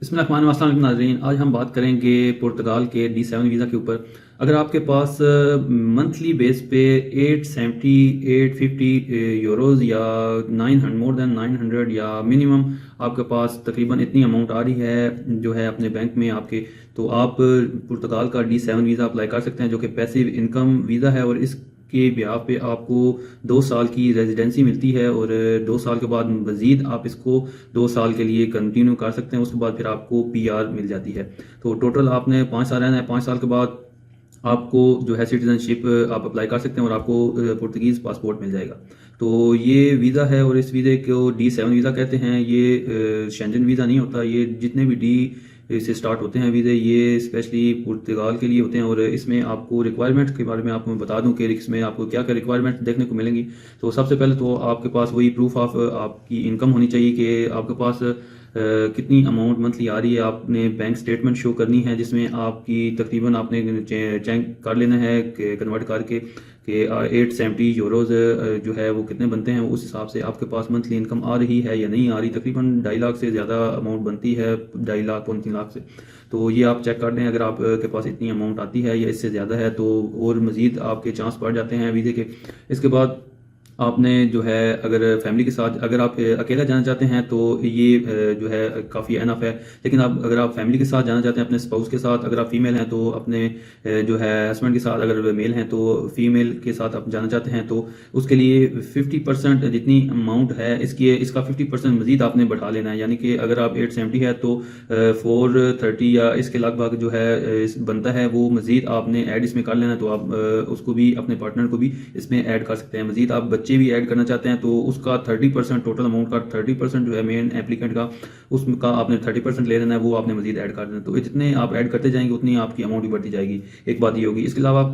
बिस्मिल्लाहिर्रहमानिर्रहीम नाज़रीन, आज हम बात करेंगे पुर्तगाल के D7 वीज़ा के ऊपर। अगर आपके पास मंथली बेस पे 870 850 यूरोज़ या 900 मोर देन 900 या मिनिमम आपके पास तकरीबन इतनी अमाउंट आ रही है जो है अपने बैंक में आपके, तो आप पुर्तगाल का D7 वीज़ा अप्लाई कर सकते हैं जो कि पैसिव इनकम वीज़ा है। और इसके ब्याह पे आपको 2 साल की रेजिडेंसी मिलती है और 2 साल के बाद मज़ीद आप इसको 2 साल के लिए कंटिन्यू कर सकते हैं। उसके बाद फिर आपको PR मिल जाती है। तो टोटल आपने 5 साल रहना है। 5 साल के बाद आपको जो है सिटीजनशिप आप अप्लाई कर सकते हैं और आपको पुर्तगीज़ पासपोर्ट मिल जाएगा। तो ये वीज़ा है और इस वीज़े को D7 वीज़ा कहते हैं। ये शेंजन वीज़ा नहीं होता। ये जितने भी डी से स्टार्ट होते हैं वीज़े, ये स्पेशली पुर्तगाल के लिए होते हैं। और इसमें आपको रिक्वायरमेंट के बारे में आपको मैं बता दूं कि इसमें आपको क्या क्या रिक्वायरमेंट देखने को मिलेंगी। तो सबसे पहले तो आपके पास वही प्रूफ ऑफ आपकी इनकम होनी चाहिए कि आपके पास कितनी अमाउंट मंथली आ रही है। आपने बैंक स्टेटमेंट शो करनी है जिसमें आपकी तकरीबन आपने चेक कर लेना है कि कन्वर्ट करके कि 870 यूरोज़ जो है वो कितने बनते हैं। उस हिसाब से आपके पास मंथली इनकम आ रही है या नहीं आ रही। तकरीबन 2.5 लाख से ज़्यादा अमाउंट बनती है, 2.5 लाख 3 लाख से। तो ये आप चेक कर लें, अगर आपके पास इतनी अमाउंट आती है या इससे ज़्यादा है तो और मज़ीद आपके चांस बढ़ जाते हैं वीज़े के। इसके बाद आपने जो है अगर फैमिली के साथ, अगर आप अकेला जाना चाहते हैं तो ये जो है काफ़ी एनफ है। लेकिन आप अगर आप फैमिली के साथ जाना चाहते हैं अपने स्पाउस के साथ, अगर आप फीमेल हैं तो अपने जो है हस्बैंड के साथ, अगर मेल हैं तो फीमेल के साथ आप जाना चाहते हैं तो उसके लिए 50% जितनी अमाउंट है इसका 50% मज़ीद आपने बढ़ा लेना है। यानी कि अगर आप 870 है तो 430 या इसके लगभग जो है बनता है वो मज़ीद आपने ऐड इसमें कर लेना है। तो आप उसको भी, अपने पार्टनर को भी इसमें ऐड कर सकते हैं। मज़ीद आप बच्चे भी ऐड करना चाहते हैं तो उसका 30%, टोटल अमाउंट का 30% जो है मेन एप्लीकेंट का, उसका आपने 30% ले लेना है, वो आपने मज़ीद ऐड कर देना है। तो जितने आप ऐड करते जाएंगे उतनी आपकी अमाउंट भी बढ़ती जाएगी। एक बात ये होगी। इसके अलावा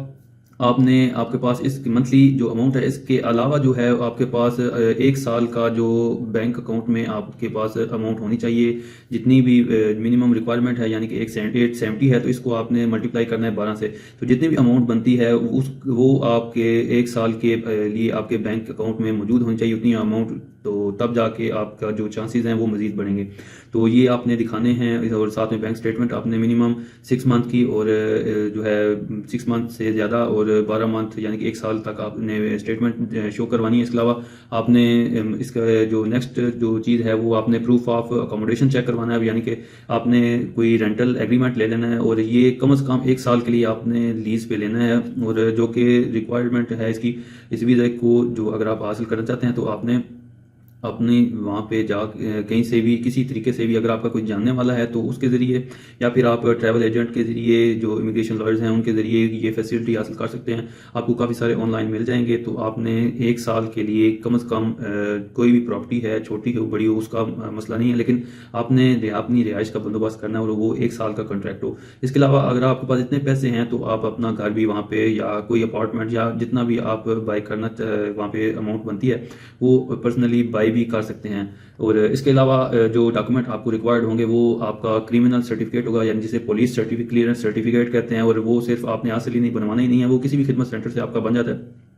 आपके पास इस मंथली जो अमाउंट है इसके अलावा जो है आपके पास 1 साल का जो बैंक अकाउंट में आपके पास अमाउंट होनी चाहिए जितनी भी मिनिमम रिक्वायरमेंट है। यानी कि 870 है तो इसको आपने मल्टीप्लाई करना है 12 से। तो जितनी भी अमाउंट बनती है वो आपके 1 साल के लिए आपके बैंक अकाउंट में मौजूद होनी चाहिए उतनी अमाउंट। तो तब जाके आपका जो चांसेस हैं वो मज़ीद बढ़ेंगे। तो ये आपने दिखाने हैं और साथ में बैंक स्टेटमेंट आपने मिनिमम 6 मंथ की और जो है 6 मंथ से ज़्यादा और 12 मंथ यानी कि 1 साल तक आपने स्टेटमेंट शो करवानी है। इसके अलावा आपने इसका जो नेक्स्ट जो चीज़ है वो आपने प्रूफ ऑफ अकोमोडेशन चेक करवाना है। यानी कि आपने कोई रेंटल एग्रीमेंट ले लेना है और ये कम से कम 1 साल के लिए आपने लीज पे लेना है। और जो कि रिक्वायरमेंट है इसकी, इस वीज़ा को जो अगर आप हासिल करना चाहते हैं तो आपने अपनी वहाँ पे जा कहीं से भी किसी तरीके से भी, अगर आपका कोई जानने वाला है तो उसके ज़रिए, या फिर आप ट्रैवल एजेंट के ज़रिए जो इमिग्रेशन लॉयर्स हैं उनके ज़रिए ये फैसिलिटी हासिल कर सकते हैं। आपको काफ़ी सारे ऑनलाइन मिल जाएंगे। तो आपने 1 साल के लिए कम से कम कोई भी प्रॉपर्टी है, छोटी हो बड़ी हो, उसका मसला नहीं है, लेकिन आपने अपनी रिहाइश का बंदोबस्त करना है और वो 1 साल का कॉन्ट्रैक्ट हो। इसके अलावा अगर आपके पास इतने पैसे हैं तो आप अपना घर भी वहाँ पे या कोई अपार्टमेंट या जितना भी आप बाई करना वहाँ पे अमाउंट बनती है वो पर्सनली बाई भी कर सकते हैं। और इसके अलावा जो डॉक्यूमेंट आपको रिक्वायर्ड होंगे वो आपका क्रिमिनल सर्टिफिकेट होगा, यानी जिसे पुलिस क्लियरेंस सर्टिफिकेट कहते हैं। और वो सिर्फ आपने हासिल ही नहीं बनवाना ही नहीं है, वो किसी भी खिदमत सेंटर से आपका बन जाता है।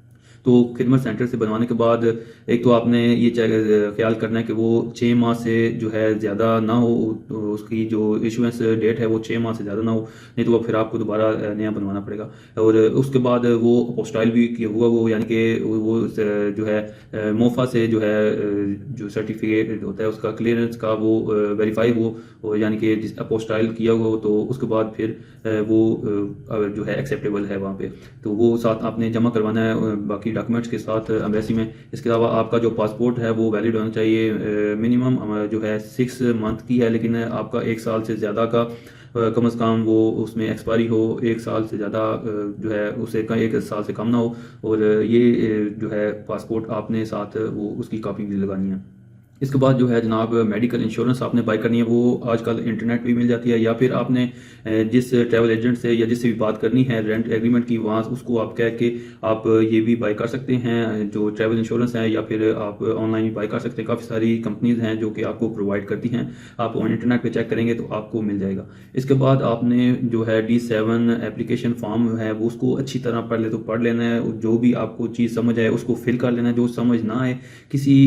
तो खिदमत सेंटर से बनवाने के बाद एक तो आपने ये ख्याल करना है कि वो 6 माह से जो है ज़्यादा ना हो, तो उसकी जो इशुएंस डेट है वो 6 माह से ज़्यादा ना हो, नहीं तो फिर आपको दोबारा नया बनवाना पड़ेगा। और उसके बाद वो अपोस्टाइल भी किया हुआ वो, यानी कि वो जो है मोफा से जो है जो सर्टिफिकेट होता है उसका क्लियरेंस का वो वेरीफाई हो, यानी कि जिस अपोस्टाइल किया हुआ हो तो उसके बाद फिर वो जो है एक्सेप्टेबल है वहाँ पे। तो वो साथ आपने जमा करवाना है बाकी डॉक्यूमेंट्स के साथ एम्बेसी में। इसके अलावा आपका जो पासपोर्ट है वो वैलिड होना चाहिए। मिनिमम जो है 6 मंथ की है, लेकिन आपका 1 साल से ज़्यादा का कम से कम वो उसमें एक्सपायरी हो, 1 साल से ज़्यादा जो है उसे 1 साल से कम ना हो। और ये जो है पासपोर्ट आपने साथ वो उसकी कॉपी भी लगानी है। इसके बाद जो है जनाब मेडिकल इंश्योरेंस आपने बाई करनी है, वो आजकल इंटरनेट पे भी मिल जाती है, या फिर आपने जिस ट्रैवल एजेंट से या जिससे भी बात करनी है रेंट एग्रीमेंट की, वहाँ उसको आप कह के आप ये भी बाई कर सकते हैं जो ट्रैवल इंश्योरेंस है, या फिर आप ऑनलाइन भी बाई कर सकते हैं। काफ़ी सारी कंपनीज हैं जो कि आपको प्रोवाइड करती हैं, आप इंटरनेट पर चेक करेंगे तो आपको मिल जाएगा। इसके बाद आपने जो है D7 एप्लीकेशन फॉर्म है वो उसको अच्छी तरह पढ़ तो पढ़ लेना है। जो भी आपको चीज़ समझ आए उसको फिल कर लेना है। जो समझ ना आए किसी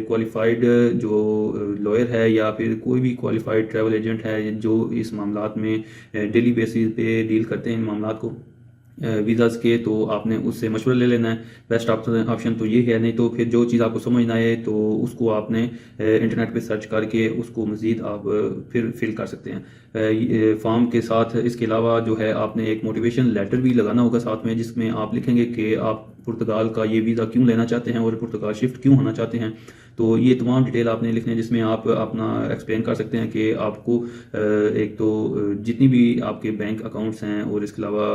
क्वालिफाइड जो लॉयर है या फिर कोई भी क्वालिफाइड ट्रैवल एजेंट है जो इस मामलात में डेली बेसिस पे डील करते हैं इन मामलात को वीज़ाज़ के, तो आपने उससे मशवरा ले लेना है। बेस्ट ऑप्शन तो ये है, नहीं तो फिर जो चीज़ आपको समझ ना आए तो उसको आपने इंटरनेट पे सर्च करके उसको मज़ीद आप फिर फिल कर सकते हैं फॉर्म के साथ। इसके अलावा जो है आपने एक मोटिवेशन लेटर भी लगाना होगा साथ में, जिसमें आप लिखेंगे कि आप पुर्तगाल का ये वीज़ा क्यों लेना चाहते हैं और पुर्तगाल शिफ्ट क्यों होना चाहते हैं। तो ये तमाम डिटेल आपने लिखने हैं, जिसमें आप अपना एक्सप्लेन कर सकते हैं कि आपको एक तो जितनी भी आपके बैंक अकाउंट्स हैं और इसके अलावा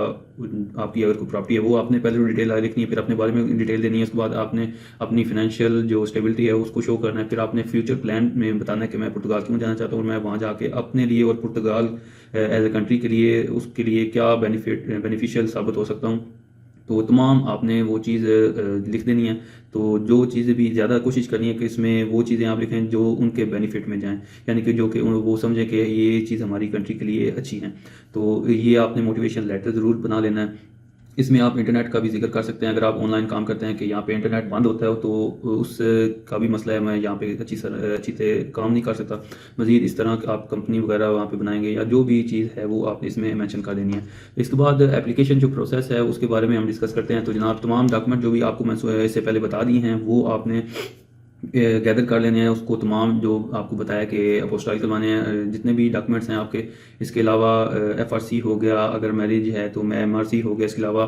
आपकी अगर कोई प्रॉपर्टी है वो आपने पहले डिटेल लिखनी है, फिर अपने बारे में डिटेल देनी है। उसके बाद आपने अपनी फाइनेंशियल जो स्टेबिलिटी है उसको शो करना है। फिर आपने फ्यूचर प्लान में बताना है कि मैं पुर्तगाल क्यों जाना चाहता हूँ और मैं वहाँ जाके अपने लिए और पुर्तगाल एज ए कंट्री के लिए उसके लिए क्या बेनिफिशियल साबित हो सकता हूँ। तो तमाम आपने वो चीज़ लिख देनी है। तो जो चीज़ें भी ज़्यादा कोशिश करनी है कि इसमें वो चीज़ें आप लिखें जो उनके बेनिफिट में जाएं, यानी कि जो कि वो समझें कि ये चीज़ हमारी कंट्री के लिए अच्छी है। तो ये आपने मोटिवेशन लेटर ज़रूर बना लेना है। इसमें आप इंटरनेट का भी जिक्र कर सकते हैं। अगर आप ऑनलाइन काम करते हैं कि यहाँ पे इंटरनेट बंद होता है तो उस का भी मसला है, मैं यहाँ पे अच्छी से काम नहीं कर सकता। मज़ीद इस तरह आप कंपनी वगैरह वहाँ पे बनाएंगे या जो भी चीज़ है वो आपने इसमें मेंशन कर देनी है। इसके बाद एप्लीकेशन जो प्रोसेस है उसके बारे में हम डिस्कस करते हैं। तो जनाब तमाम डॉक्यूमेंट जो भी आपको मैं इससे पहले बता दिए हैं वो आपने गैदर कर लेने हैं। उसको तमाम जो आपको बताया कि अपोस्टाइल करवाने हैं, जितने भी डॉक्यूमेंट्स हैं आपके। इसके अलावा एफआरसी हो गया, अगर मैरिज है तो एमआरसी हो गया। इसके अलावा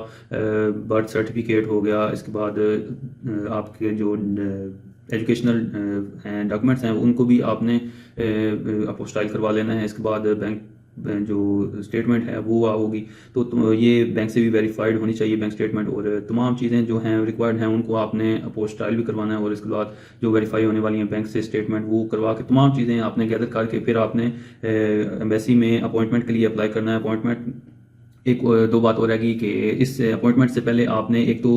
बर्थ सर्टिफिकेट हो गया। इसके बाद आपके जो एजुकेशनल हैं डॉक्यूमेंट्स हैं उनको भी आपने अपोस्टाइल करवा लेना है। इसके बाद बैंक जो स्टेटमेंट है वो होगी, तो ये बैंक से भी वेरीफाइड होनी चाहिए बैंक स्टेटमेंट। और तमाम चीज़ें जो हैं रिक्वायर्ड हैं उनको आपने अपोस्टाइल भी करवाना है। और इसके बाद जो वेरीफाई होने वाली हैं बैंक से स्टेटमेंट वो करवा के तमाम चीज़ें आपने गैदर करके फिर आपने एम्बेसी में अपॉइंटमेंट के लिए अप्लाई करना है। अपॉइंटमेंट एक दो बात हो रहेगी कि इस अपॉइंटमेंट से पहले आपने एक तो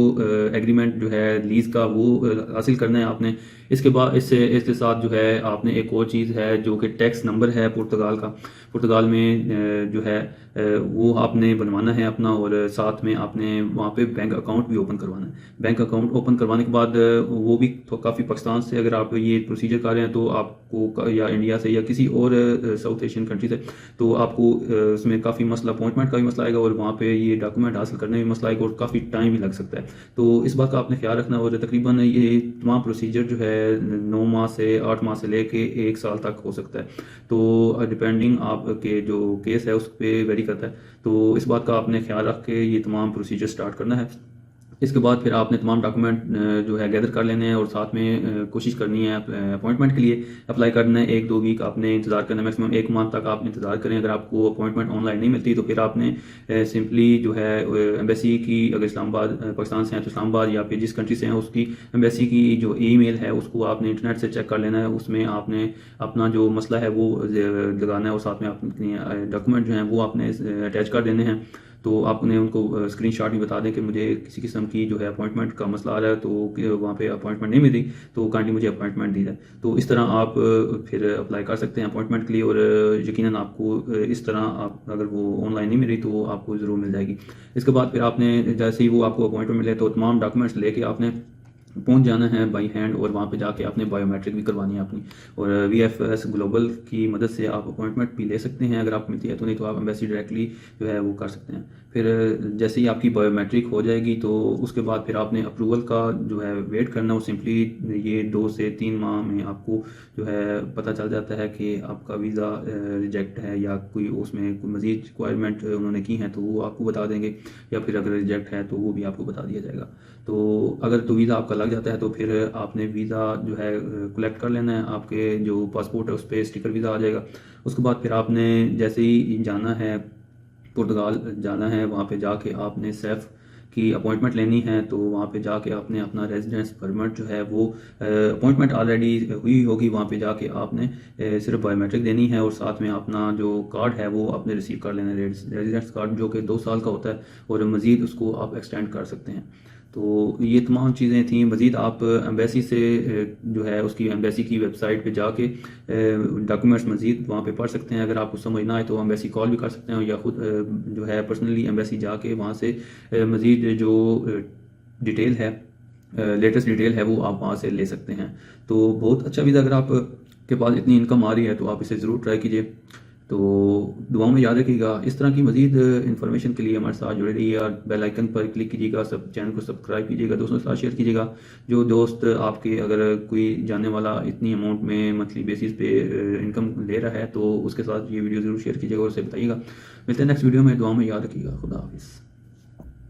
एग्रीमेंट जो है लीज का वो हासिल करना है आपने। इसके बाद इसके साथ जो है आपने एक और चीज़ है जो कि टैक्स नंबर है पुर्तगाल का। पुर्तगाल में जो है वो आपने बनवाना है अपना, और साथ में आपने वहाँ पे बैंक अकाउंट भी ओपन करवाना है। बैंक अकाउंट ओपन करवाने के बाद वो भी तो काफ़ी पाकिस्तान से अगर आप ये प्रोसीजर कर रहे हैं तो आपको या इंडिया से या किसी और साउथ एशियन कंट्री से तो आपको उसमें काफ़ी मसला अपॉइंटमेंट का भी मसला आएगा और वहाँ पे ये डॉक्यूमेंट हासिल करने में मसला आएगा और काफ़ी टाइम भी लग सकता है। तो इस बात का आपने ख्याल रखना। और तकरीबन ये तमाम प्रोसीजर जो है 9 माह से 8 माह से लेके 1 साल तक हो सकता है। तो डिपेंडिंग आपके जो केस है उस पर वेरी करता है। तो इस बात का आपने ख्याल रख के ये तमाम प्रोसीजर स्टार्ट करना है। इसके बाद फिर आपने तमाम डॉक्यूमेंट जो है गैदर कर लेने हैं और साथ में कोशिश करनी है अपॉइंटमेंट के लिए अप्लाई करना है। 1-2 वीक आपने इंतज़ार करना है, मैक्सिमम 1 माह तक आप इंतज़ार करें। अगर आपको अपॉइंटमेंट ऑनलाइन नहीं मिलती तो फिर आपने सिंपली जो है एम्बेसी की, अगर इस्लामाबाद पाकिस्तान से हैं तो इस्लामाबाद या फिर जिस कंट्री से हैं उसकी एम्बेसी की जो ईमेल है उसको आपने इंटरनेट से चेक कर लेना है। उसमें आपने अपना जो मसला है वो लगाना है और साथ में अपनी डॉक्यूमेंट जो हैं वो आपने अटैच कर देने हैं। तो आपने उनको स्क्रीनशॉट भी बता दें कि मुझे किसी किस्म की जो है अपॉइंटमेंट का मसला आ रहा है, तो वहाँ पे अपॉइंटमेंट नहीं मिल रही, तो काइंडली मुझे अपॉइंटमेंट दी जाए। तो इस तरह आप फिर अप्लाई कर सकते हैं अपॉइंटमेंट के लिए। और यकीनन आपको इस तरह आप अगर वो ऑनलाइन नहीं मिल रही तो आपको ज़रूर मिल जाएगी। इसके बाद फिर आपने जैसे ही वो आपको अपॉइंटमेंट मिले तो तमाम डॉक्यूमेंट्स लेके आपने पहुंच जाना है बाई हैंड, और वहाँ पे जाके आपने बायोमेट्रिक भी करवानी है अपनी। और वीएफएस ग्लोबल की मदद से आप अपॉइंटमेंट भी ले सकते हैं अगर आप मिलती है तो, नहीं तो आप एम्बेसी डायरेक्टली जो है वो कर सकते हैं। फिर जैसे ही आपकी बायोमेट्रिक हो जाएगी तो उसके बाद फिर आपने अप्रूवल का जो है वेट करना। और सिंपली ये 2 से 3 माह में आपको जो है पता चल जाता है कि आपका वीज़ा रिजेक्ट है या कोई उसमें कोई मज़ीद रिक्वायरमेंट उन्होंने की हैं तो वो आपको बता देंगे, या फिर अगर रिजेक्ट है तो वो भी आपको बता दिया जाएगा। तो अगर तो वीज़ा आपका लग जाता है तो फिर आपने वीज़ा जो है कलेक्ट कर लेना है। आपके जो पासपोर्ट है उस पर स्टिकर वीज़ा आ जाएगा। उसके बाद फिर आपने जैसे ही जाना है पुर्तगाल जाना है, वहाँ पे जाके आपने सेफ की अपॉइंटमेंट लेनी है। तो वहाँ पे जाके आपने अपना रेजिडेंस परमिट जो है वो अपॉइंटमेंट ऑलरेडी हुई होगी, वहाँ पे जाके आपने सिर्फ बायोमेट्रिक देनी है और साथ में अपना जो कार्ड है वो आपने रिसीव कर लेना है, रेजिडेंस कार्ड जो कि 2 साल का होता है, और मज़ीद उसको आप एक्सटेंड कर सकते हैं। तो ये तमाम चीज़ें थी। मज़ीद आप एम्बेसी से जो है उसकी एम्बेसी की वेबसाइट पे जाके डॉक्यूमेंट्स मज़ीद वहाँ पे पढ़ सकते हैं। अगर आपको समझ ना आए तो एम्बेसी कॉल भी कर सकते हैं, या खुद जो है पर्सनली एम्बेसी जाके वहाँ से मज़ीद जो डिटेल है लेटेस्ट डिटेल है वो आप वहाँ से ले सकते हैं। तो बहुत अच्छा वीज़ा, अगर आप के पास इतनी इनकम आ रही है तो आप इसे ज़रूर ट्राई कीजिए। तो दुआओं में याद रखिएगा। इस तरह की मज़ीद इन्फॉर्मेशन के लिए हमारे साथ जुड़े रहिए और बेल आइकन पर क्लिक कीजिएगा, सब चैनल को सब्सक्राइब कीजिएगा, दोस्तों के साथ शेयर कीजिएगा। जो दोस्त आपके अगर कोई जानने वाला इतनी अमाउंट में मंथली बेसिस पे इनकम ले रहा है तो उसके साथ ये वीडियो ज़रूर शेयर कीजिएगा और उसे बताइएगा। मिलते हैं नेक्स्ट वीडियो में। दुआओं में याद रखिएगा। खुदा हाफिज़।